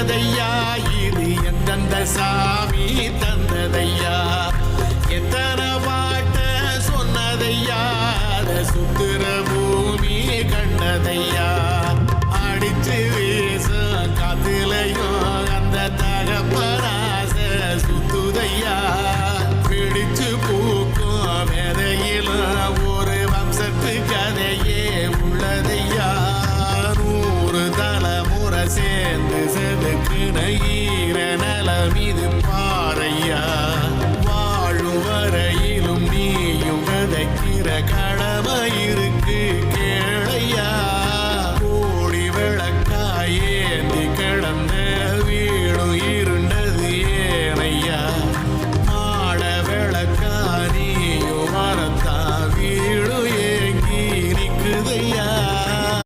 வந்ததையா இது எந்தெந்த சாமி தந்ததையா எத்தனை பாட்ட சொன்னதையா சுத்துற பூமி கண்டதையா அடிச்சு வீசும் காத்துலையும் அந்த தகப்பராச சுத்துதையா பிடிச்சு பூக்கும் விதையிலும் ஒரு வம்சத்து கதையே உள்ளதையா 100 தலைமுறை சேர்ந்து செதுக்குன ஈர நலம் இது பாறையா வாழும் வரையில்